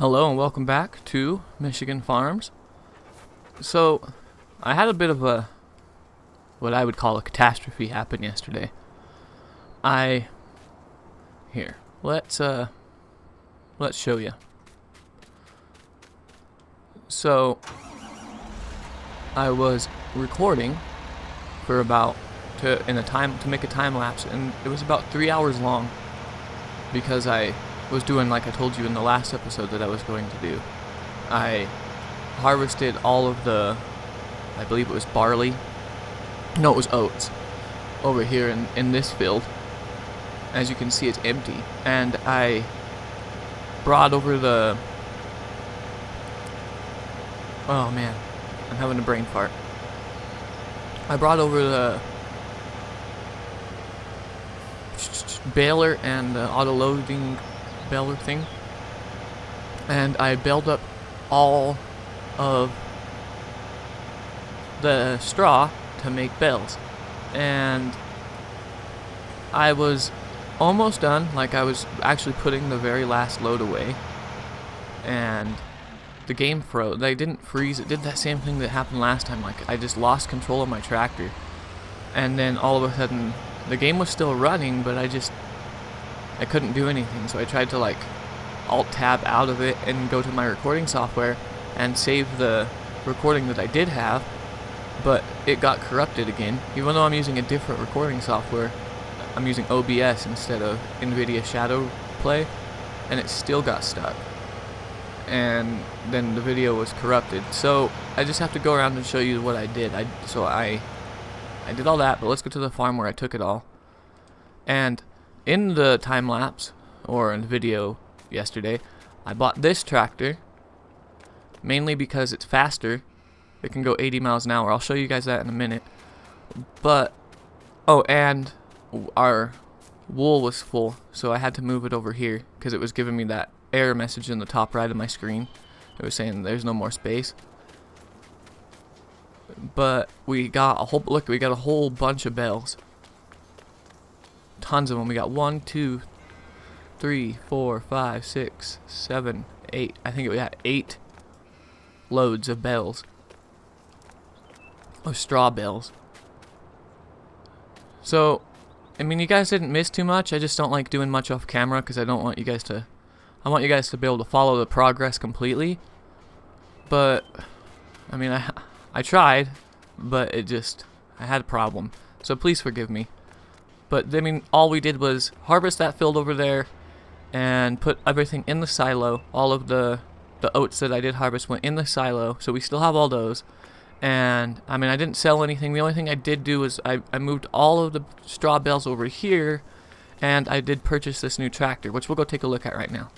Hello and welcome back to Michigan Farms. So, I had a bit of what I would call a catastrophe happen yesterday. Let's show you. So, I was recording for to make a time lapse, and it was about 3 hours long because I was doing like I told you in the last episode that I was going to do. I harvested all of I believe it was barley. No, it was oats over here in this field. As you can see, it's empty. And I brought over oh man, I'm having a brain fart. I brought over the baler and the auto-loading baler thing, and I baled up all of the straw to make bales, and I was almost done. Like, I was actually putting the very last load away, and the game froze. They didn't freeze. It did that same thing that happened last time. Like, I just lost control of my tractor, and then all of a sudden the game was still running, but I couldn't do anything. So I tried to like Alt-Tab out of it and go to my recording software and save the recording that I did have, but it got corrupted again. Even though I'm using a different recording software, I'm using OBS instead of NVIDIA Shadow Play, and it still got stuck. And then the video was corrupted. So I just have to go around and show you what I did. I did all that, but let's go to the farm where I took it all. And in the time lapse, or in the video yesterday, I bought this tractor mainly because it's faster. It can go 80 miles an hour. I'll show you guys that in a minute. But and our wool was full, so I had to move it over here because it was giving me that error message in the top right of my screen. It was saying there's no more space. But we got a whole bunch of bales. Tons of them. We got 1, 2, 3, 4, 5, 6, 7, 8. I think we got 8 loads of bales. Of straw bales. So, I mean, you guys didn't miss too much. I just don't like doing much off camera because I want you guys to be able to follow the progress completely. But I mean, I tried, but I had a problem. So please forgive me. But I mean, all we did was harvest that field over there and put everything in the silo. All of the oats that I did harvest went in the silo, so we still have all those. And I mean, I didn't sell anything. The only thing I did do was I moved all of the straw bales over here, and I did purchase this new tractor, which we'll go take a look at right now.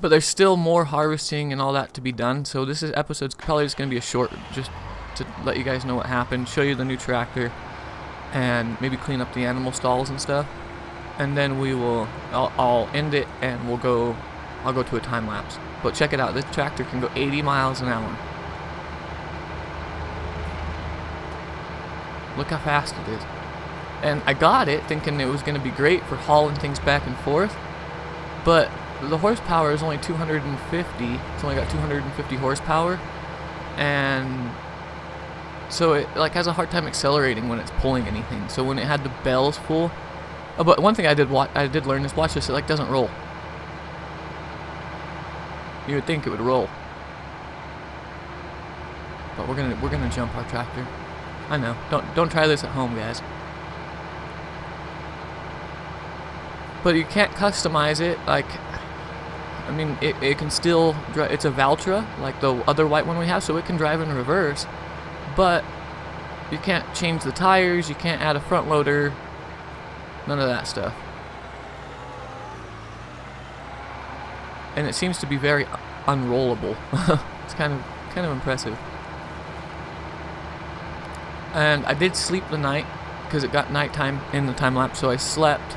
But there's still more harvesting and all that to be done, so this episode's probably just going to be a short, just to let you guys know what happened, show you the new tractor, and maybe clean up the animal stalls and stuff. And then I'll end it, and I'll go to a time lapse. But check it out, this tractor can go 80 miles an hour. Look how fast it is. And I got it thinking it was going to be great for hauling things back and forth, but the horsepower is only 250. It's only got 250 horsepower, and so it like has a hard time accelerating when it's pulling anything. So when it had the bells full, but one thing I did learn is watch this. It like doesn't roll. You would think it would roll, but we're gonna jump our tractor. I know. Don't try this at home, guys. But you can't customize it. Like, I mean, it can still drive. It's a Valtra, like the other white one we have, so it can drive in reverse. But you can't change the tires. You can't add a front loader. None of that stuff. And it seems to be very unrollable. It's kind of impressive. And I did sleep the night because it got nighttime in the time lapse, so I slept.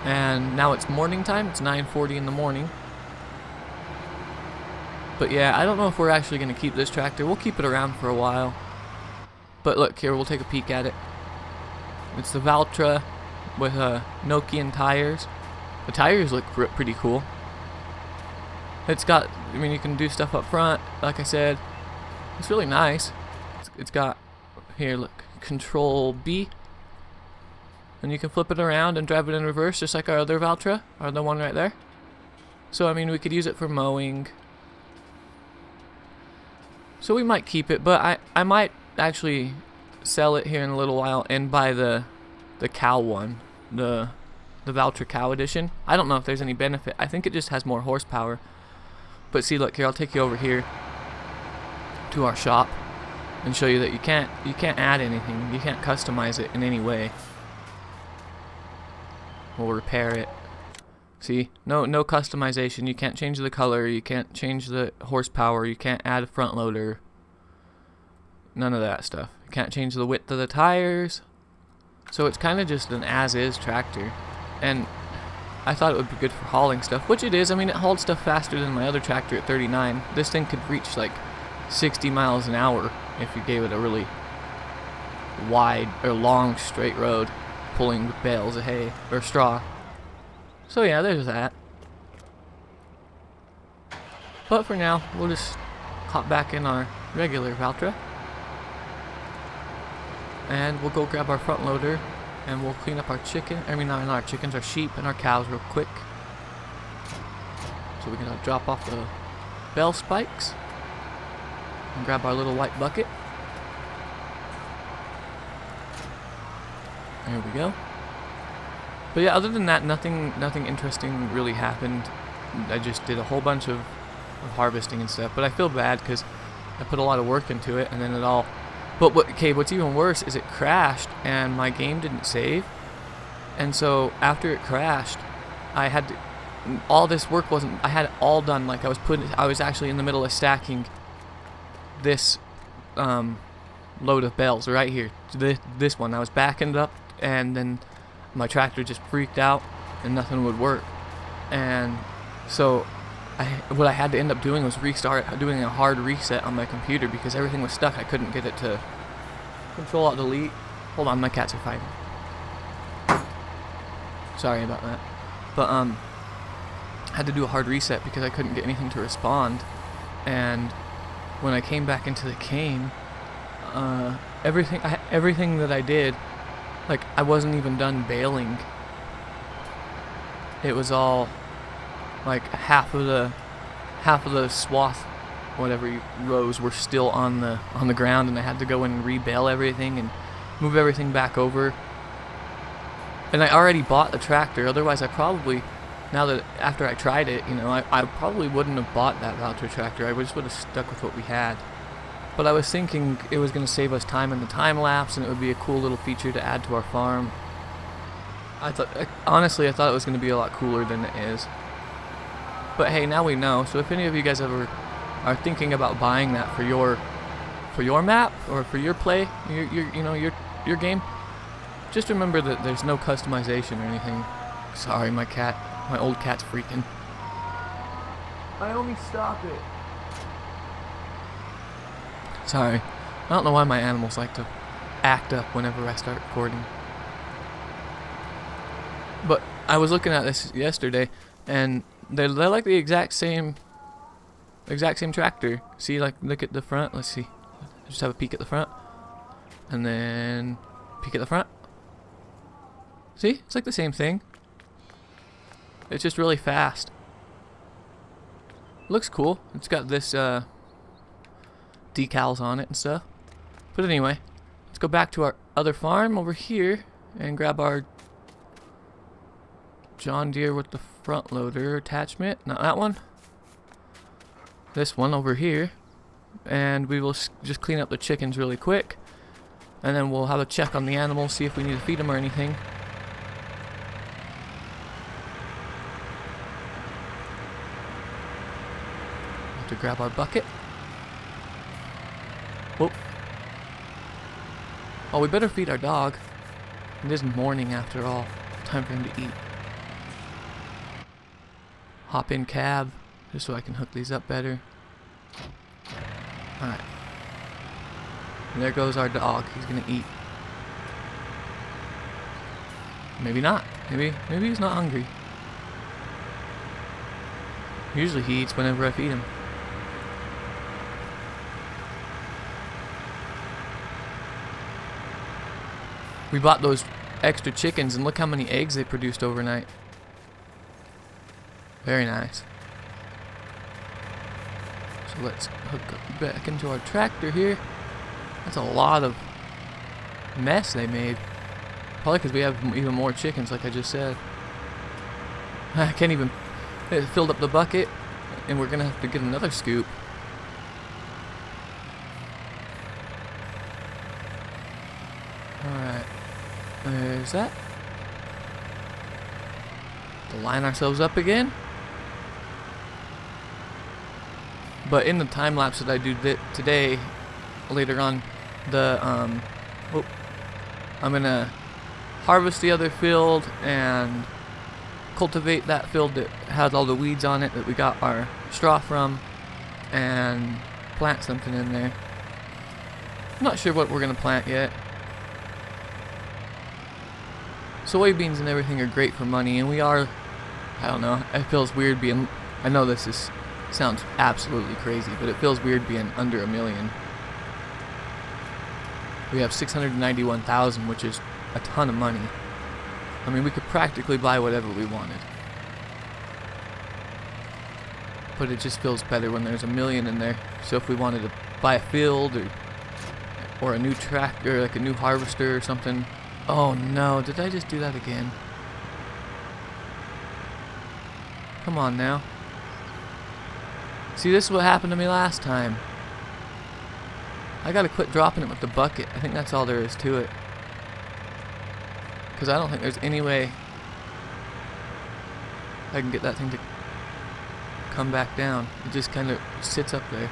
And now it's morning time. It's 9:40 in the morning. But yeah, I don't know if we're actually going to keep this tractor. We'll keep it around for a while. But look here, we'll take a peek at it. It's the Valtra with Nokian tires. The tires look pretty cool. It's got, I mean, you can do stuff up front, like I said. It's really nice. It's got, here, look, Control B. And you can flip it around and drive it in reverse, just like our other Valtra, or the one right there. So, I mean, we could use it for mowing. So we might keep it, but I might actually sell it here in a little while and buy the cow one, the Valtra Cow Edition. I don't know if there's any benefit. I think it just has more horsepower. But see, look here, I'll take you over here to our shop and show you that you can't add anything. You can't customize it in any way. We'll repair it. See, no customization. You can't change the color. You can't change the horsepower. You can't add a front loader. None of that stuff. You can't change the width of the tires. So it's kind of just an as-is tractor. And I thought it would be good for hauling stuff, which it is. I mean, it hauled stuff faster than my other tractor at 39. This thing could reach like 60 miles an hour if you gave it a really wide or long straight road, pulling bales of hay or straw. So yeah, there's that. But for now, we'll just hop back in our regular Valtra. And we'll go grab our front loader and we'll clean up our chicken. I mean, not our chickens, our sheep and our cows real quick. So we're gonna drop off the bell spikes and grab our little white bucket. There we go. But yeah, other than that, nothing interesting really happened. I just did a whole bunch of harvesting and stuff. But I feel bad because I put a lot of work into it, and then it all. But what's even worse is it crashed, and my game didn't save. And so after it crashed, I had to. All this work wasn't. I had it all done. Like I was actually in the middle of stacking this load of bales right here. This one. I was backing it up, and then my tractor just freaked out and nothing would work. And so what I had to end up doing was doing a hard reset on my computer because everything was stuck. I couldn't get it to Control Alt Delete. Hold on, my cats are fighting. Sorry about that. But I had to do a hard reset because I couldn't get anything to respond. And when I came back into the game, everything that I did, like, I wasn't even done baling. It was all like half of the swath, whatever rows, were still on the ground, and I had to go in and rebale everything and move everything back over. And I already bought the tractor. Otherwise, I probably, now that after I tried it, you know, I probably wouldn't have bought that Valtra tractor. I just would have stuck with what we had. But I was thinking it was going to save us time in the time lapse, and it would be a cool little feature to add to our farm. Honestly, I thought it was going to be a lot cooler than it is. But hey, now we know. So if any of you guys ever are thinking about buying that for your map or for your play, your game, just remember that there's no customization or anything. Sorry, my old cat's freaking. Naomi, stop it. Sorry. I don't know why my animals like to act up whenever I start recording. But I was looking at this yesterday, and they're like the exact same tractor. See, like, look at the front. Let's see. Just have a peek at the front, and then peek at the front. See, it's like the same thing. It's just really fast. Looks cool. It's got this decals on it and stuff. But anyway, let's go back to our other farm over here and grab our John Deere with the front loader attachment. Not that one. This one over here. And we will just clean up the chickens really quick. And then we'll have a check on the animals, see if we need to feed them or anything. Have to grab our bucket. Whoop. Oh, we better feed our dog. It is morning after all. Time for him to eat. Hop in cab, just so I can hook these up better. Alright. And there goes our dog. He's gonna eat. Maybe not. Maybe he's not hungry. Usually he eats whenever I feed him. We bought those extra chickens and look how many eggs they produced overnight. Very nice. So let's hook back into our tractor here. That's a lot of mess they made. Probably because we have even more chickens, like I just said. I can't even... It filled up the bucket, and we're gonna have to get another scoop. Alright. There's that. To line ourselves up again. But in the time lapse that I do today, later on, I'm gonna harvest the other field and cultivate that field that has all the weeds on it that we got our straw from, and plant something in there. I'm not sure what we're gonna plant yet. Soybeans and everything are great for money, and we are, I don't know, it feels weird being, I know this sounds absolutely crazy, but it feels weird being under $1 million. We have 691,000, which is a ton of money. I mean, we could practically buy whatever we wanted. But it just feels better when there's $1 million in there. So if we wanted to buy a field or a new tractor, like a new harvester or something. Oh no, did I just do that again? Come on now. See, this is what happened to me last time. I gotta quit dropping it with the bucket. I think that's all there is to it. Because I don't think there's any way I can get that thing to come back down. It just kind of sits up there.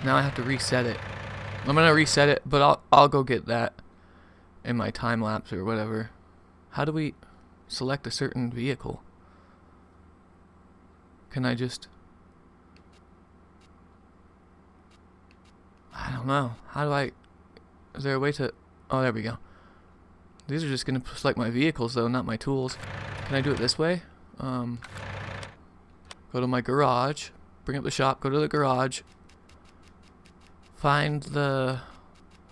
Now I have to reset it. I'm gonna reset it, but I'll go get that in my time lapse or whatever. How do we select a certain vehicle? Can I just... I don't know. How do I... Is there a way to... Oh, there we go. These are just going to select my vehicles, though, not my tools. Can I do it this way? Go to my garage. Bring up the shop. Go to the garage. Find the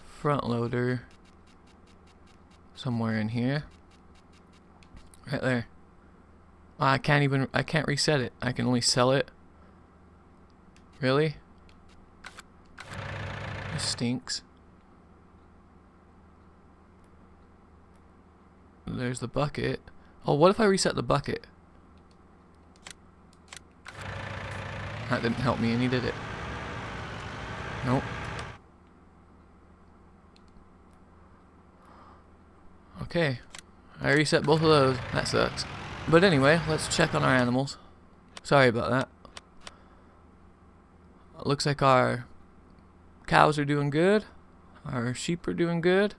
front loader. Somewhere in here. Right there. I can't reset it. I can only sell it. Really? This stinks. There's the bucket. Oh, what if I reset the bucket? That didn't help me any, did it? Nope. Okay. I reset both of those. That sucks. But anyway, let's check on our animals. Sorry about that. Looks like our cows are doing good. Our sheep are doing good.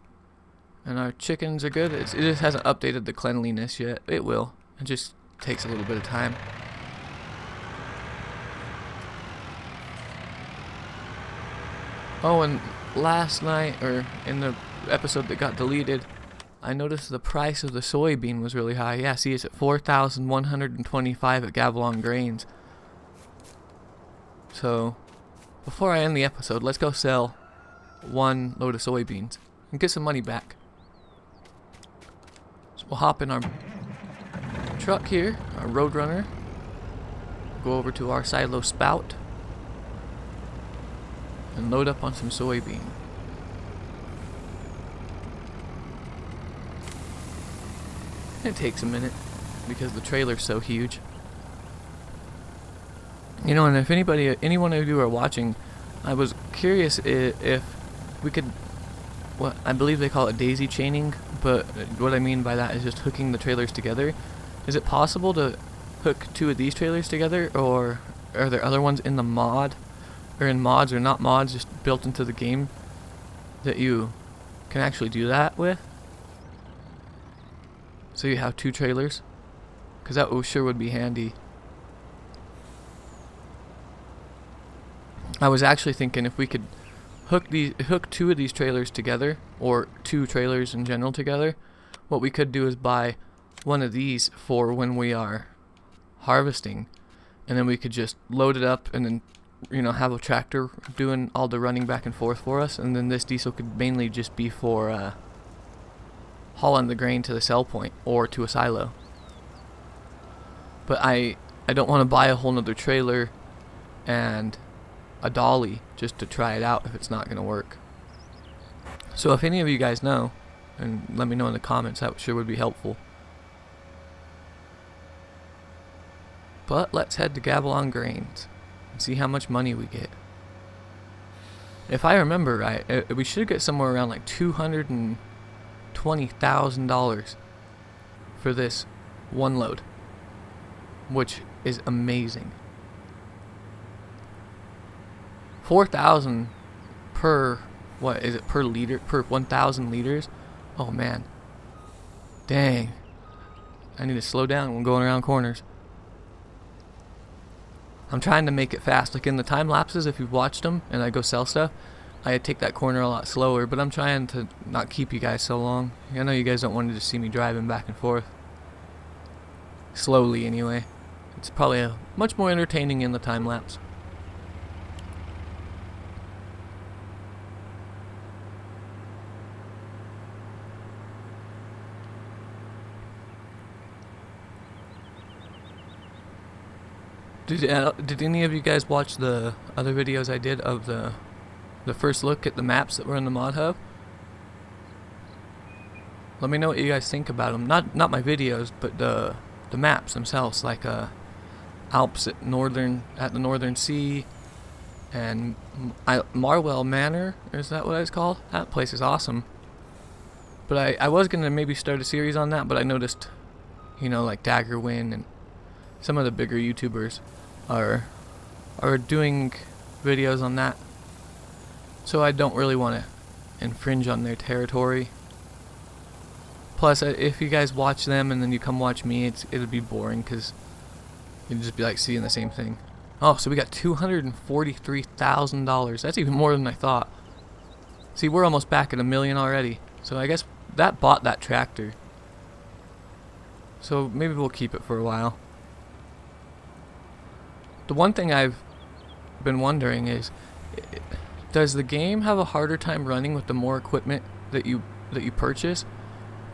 And our chickens are good. It just hasn't updated the cleanliness yet. It will. It just takes a little bit of time. Oh, and last night, or in the episode that got deleted, I noticed the price of the soybean was really high. Yeah, see, it's at $4,125 at Gavilon Grains. So, before I end the episode, let's go sell one load of soybeans and get some money back. So we'll hop in our truck here, our Roadrunner. Go over to our silo spout and load up on some soybean. It takes a minute because the trailer's so huge. You know, and if anyone of you are watching, I was curious if we could, what I believe they call it daisy chaining, but what I mean by that is just hooking the trailers together. Is it possible to hook two of these trailers together, or are there other ones in the mod, or in mods or not mods, just built into the game that you can actually do that with? So you have two trailers, because that sure would be handy. I was actually thinking if we could hook two of these trailers together, or two trailers in general together, what we could do is buy one of these for when we are harvesting, and then we could just load it up and then, have a tractor doing all the running back and forth for us, and then this diesel could mainly just be for hauling the grain to the sell point or to a silo. But I don't want to buy a whole nother trailer and a dolly just to try it out if it's not going to work. So if any of you guys know, and let me know in the comments, that sure would be helpful. But let's head to Gavilon Grains and see how much money we get. If I remember right, we should get somewhere around like $220,000 for this one load, which is amazing. 4,000 per, what is it, per liter, per 1,000 liters? Oh man, dang, I need to slow down when going around corners. I'm trying to make it fast, like in the time lapses, if you've watched them and I go sell stuff, I take that corner a lot slower, but I'm trying to not keep you guys so long. I know you guys don't want to just see me driving back and forth. Slowly anyway. It's probably much more entertaining in the time lapse. Did any of you guys watch the other videos I did of the first look at the maps that were in the mod hub? Let me know what you guys think about them. Not my videos, but the maps themselves, like Alps at the Northern Sea, and Marwell Manor. Is that what it's called? That place is awesome. But I was gonna maybe start a series on that, but I noticed, like Daggerwin and some of the bigger YouTubers are doing videos on that, so I don't really want to infringe on their territory. Plus, if you guys watch them and then you come watch me, it'll be boring because you'd just be like seeing the same thing. Oh, so we got $243,000. That's even more than I thought. See, we're almost back at $1 million already. So I guess that bought that tractor. So maybe we'll keep it for a while. The one thing I've been wondering is, does the game have a harder time running with the more equipment that you purchase?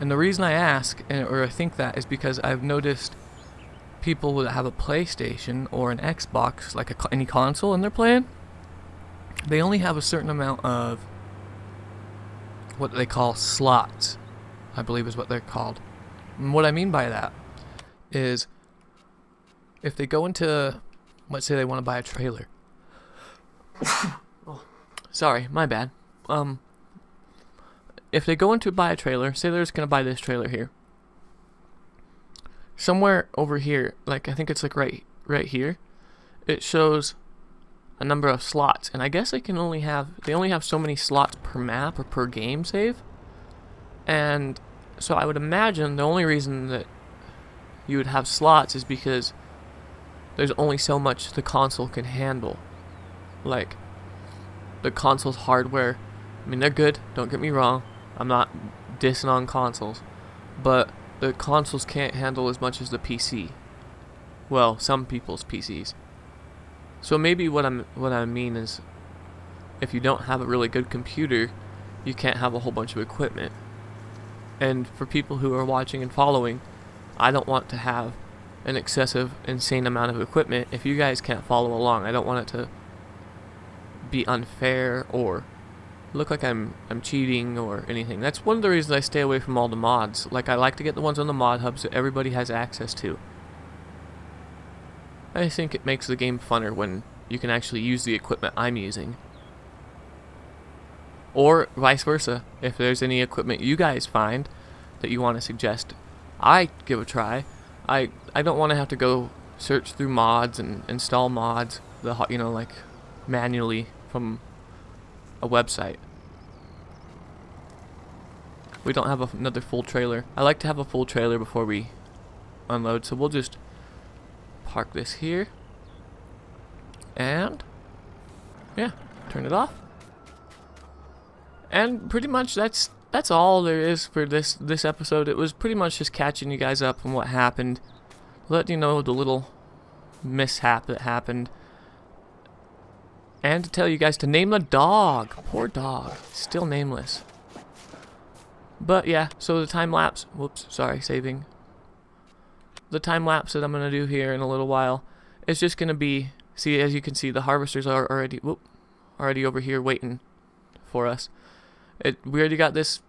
And the reason I ask, or I think that, is because I've noticed people that have a PlayStation or an Xbox, like any console, and they're playing, they only have a certain amount of what they call slots, I believe is what they're called. And what I mean by that is, if they go into, let's say they want to buy a trailer. Oh, sorry, my bad. If they go into buy a trailer, say they're just going to buy this trailer here. Somewhere over here, like I think it's like right here, it shows a number of slots, and I guess they only have so many slots per map or per game save. And so I would imagine the only reason that you would have slots is because there's only so much the console can handle. Like, the console's hardware, I mean, they're good, don't get me wrong, I'm not dissing on consoles, but the consoles can't handle as much as the PC. Well, some people's PCs. So maybe what I mean is, if you don't have a really good computer, you can't have a whole bunch of equipment. And for people who are watching and following, I don't want to have an excessive, insane amount of equipment if you guys can't follow along. I don't want it to be unfair or look like I'm cheating or anything. That's one of the reasons I stay away from all the mods. Like, I like to get the ones on the mod hub so everybody has access to. I think it makes the game funner when you can actually use the equipment I'm using. Or vice versa. If there's any equipment you guys find that you want to suggest I give a try, I don't want to have to go search through mods and install mods, like manually from a website. We don't have another full trailer. I like to have a full trailer before we unload, so we'll just park this here and yeah, turn it off. And pretty much that's all there is for this episode. It was pretty much just catching you guys up on what happened, letting you know the little mishap that happened. And to tell you guys to name the dog. Poor dog. Still nameless. But yeah, so the time lapse. Whoops, sorry, saving. The time lapse that I'm going to do here in a little while is just going to be, see, as you can see, the harvesters are already over here waiting for us. We already got this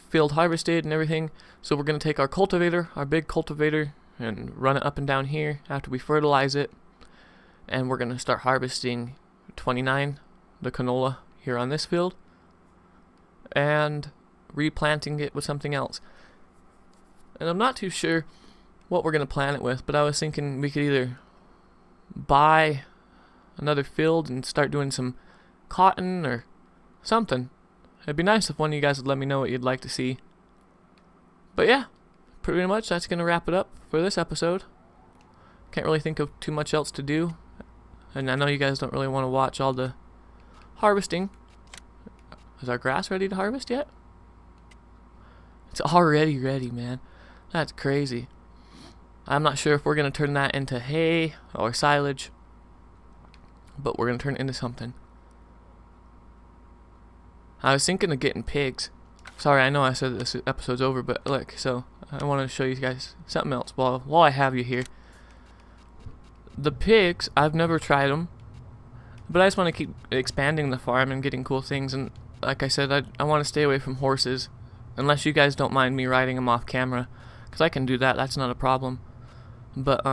field harvested and everything, so we're going to take our cultivator, our big cultivator, and run it up and down here after we fertilize it, and we're going to start harvesting 29, the canola, here on this field, and replanting it with something else. And I'm not too sure what we're going to plant it with, but I was thinking we could either buy another field and start doing some cotton or something. It'd be nice if one of you guys would let me know what you'd like to see. But yeah, pretty much that's going to wrap it up for this episode. Can't really think of too much else to do. And I know you guys don't really want to watch all the harvesting. Is our grass ready to harvest yet? It's already ready, man. That's crazy. I'm not sure if we're going to turn that into hay or silage, but we're going to turn it into something. I was thinking of getting pigs. Sorry, I know I said this episode's over, but look, so I wanted to show you guys something else while I have you here. The pigs, I've never tried them, but I just want to keep expanding the farm and getting cool things, and like I said, I want to stay away from horses, unless you guys don't mind me riding them off camera, because I can do that, that's not a problem. But,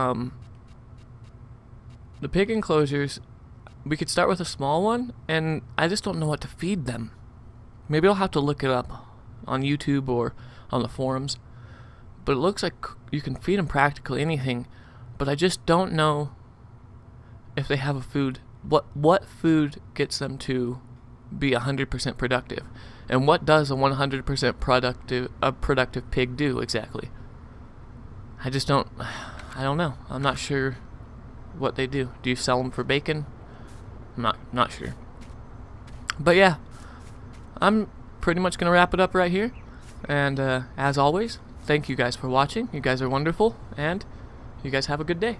the pig enclosures, we could start with a small one, and I just don't know what to feed them. Maybe I'll have to look it up on YouTube or on the forums. But it looks like you can feed them practically anything, but I just don't know if they have a food. What food gets them to be 100% productive? And what does a 100% productive pig do exactly? I don't know. I'm not sure what they do. Do you sell them for bacon? I'm not sure. But yeah, I'm pretty much going to wrap it up right here. And as always, thank you guys for watching. You guys are wonderful, and you guys have a good day.